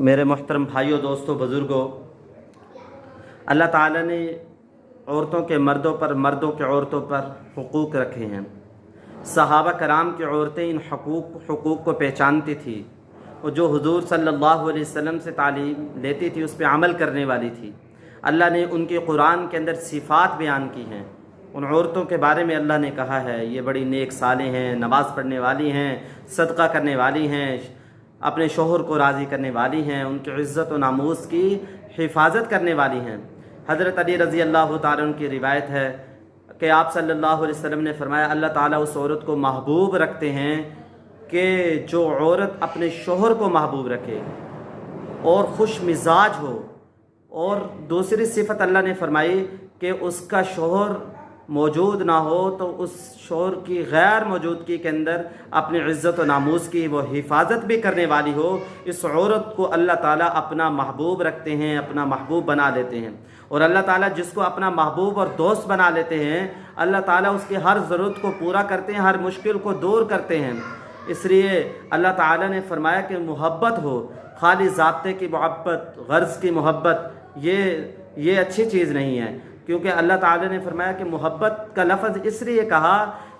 میرے محترم بھائیوں، دوستوں، بزرگوں، اللہ تعالیٰ نے عورتوں کے مردوں پر، مردوں کے عورتوں پر حقوق رکھے ہیں۔ صحابہ کرام کی عورتیں ان حقوق کو پہچانتی تھی، اور جو حضور صلی اللہ علیہ وسلم سے تعلیم لیتی تھی اس پہ عمل کرنے والی تھی۔ اللہ نے ان کی قرآن کے اندر صفات بیان کی ہیں۔ ان عورتوں کے بارے میں اللہ نے کہا ہے یہ بڑی نیک صالح ہیں، نماز پڑھنے والی ہیں، صدقہ کرنے والی ہیں، اپنے شوہر کو راضی کرنے والی ہیں، ان کی عزت و ناموس کی حفاظت کرنے والی ہیں۔ حضرت علی رضی اللہ تعالیٰ عنہ کی روایت ہے کہ آپ صلی اللہ علیہ وسلم نے فرمایا اللہ تعالیٰ اس عورت کو محبوب رکھتے ہیں کہ جو عورت اپنے شوہر کو محبوب رکھے اور خوش مزاج ہو، اور دوسری صفت اللہ نے فرمائی کہ اس کا شوہر موجود نہ ہو تو اس شوہر کی غیر موجودگی کے اندر اپنی عزت و ناموس کی وہ حفاظت بھی کرنے والی ہو۔ اس عورت کو اللہ تعالیٰ اپنا محبوب رکھتے ہیں، اپنا محبوب بنا لیتے ہیں۔ اور اللہ تعالیٰ جس کو اپنا محبوب اور دوست بنا لیتے ہیں، اللہ تعالیٰ اس کی ہر ضرورت کو پورا کرتے ہیں، ہر مشکل کو دور کرتے ہیں۔ اس لیے اللہ تعالیٰ نے فرمایا کہ محبت ہو، خالی ضابطے کی محبت، غرض کی محبت، یہ اچھی چیز نہیں ہے، کیونکہ اللہ تعالیٰ نے فرمایا کہ محبت کا لفظ اس لیے کہا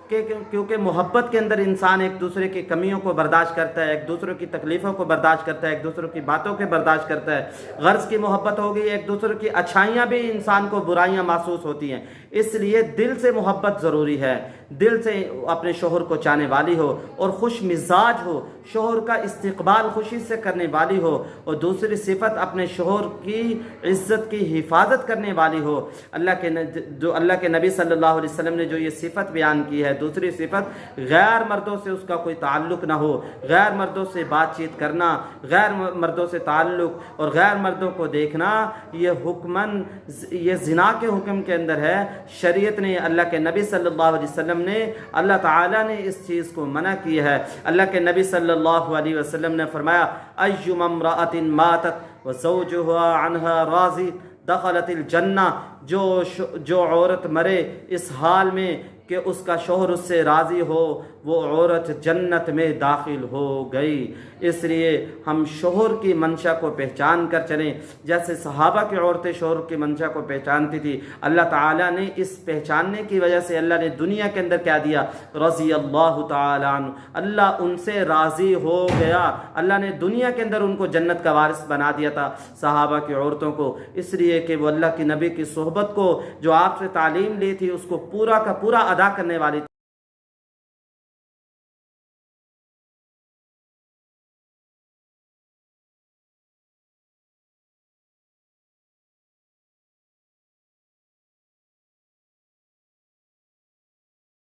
کیونکہ محبت کے اندر انسان ایک دوسرے کی کمیوں کو برداشت کرتا ہے، ایک دوسرے کی تکلیفوں کو برداشت کرتا ہے، ایک دوسرے کی باتوں کو برداشت کرتا ہے۔ غرض کی محبت ہوگی، ایک دوسرے کی اچھائیاں بھی انسان کو برائیاں محسوس ہوتی ہیں، اس لیے دل سے محبت ضروری ہے۔ دل سے اپنے شوہر کو چاہنے والی ہو اور خوش مزاج ہو، شوہر کا استقبال خوشی سے کرنے والی ہو، اور دوسری صفت اپنے شوہر کی عزت کی حفاظت کرنے والی ہو۔ اللہ کے نبی صلی اللہ علیہ وسلم نے جو یہ صفت بیان کی ہے، دوسری صفت غیر مردوں سے اس کا کوئی تعلق نہ ہو، غیر مردوں سے بات چیت کرنا، غیر مردوں سے تعلق اور غیر مردوں کو دیکھنا، یہ زنا کے حکم کے اندر ہے۔ شریعت نے، اللہ کے نبی صلی اللہ علیہ وسلم نے، اللہ تعالیٰ نے اس چیز کو منع کی ہے۔ اللہ کے نبی صلی اللہ علیہ وسلم نے فرمایا ایما امرأۃ ماتت وزوجها عنها راض دخلت الجنہ، جو عورت مرے اس حال میں کہ اس کا شوہر اس سے راضی ہو، وہ عورت جنت میں داخل ہو گئی۔ اس لیے ہم شوہر کی منشا کو پہچان کر چلیں، جیسے صحابہ کی عورتیں شوہر کی منشا کو پہچانتی تھی۔ اللہ تعالیٰ نے اس پہچاننے کی وجہ سے اللہ نے دنیا کے اندر کیا دیا؟ رضی اللہ تعالیٰ عنہ، اللہ ان سے راضی ہو گیا۔ اللہ نے دنیا کے اندر ان کو جنت کا وارث بنا دیا تھا، صحابہ کی عورتوں کو، اس لیے کہ وہ اللہ کی نبی کی صحبت کو، جو آپ سے تعلیم لی تھی، اس کو پورا کا پورا ادا کرنے والی تھی۔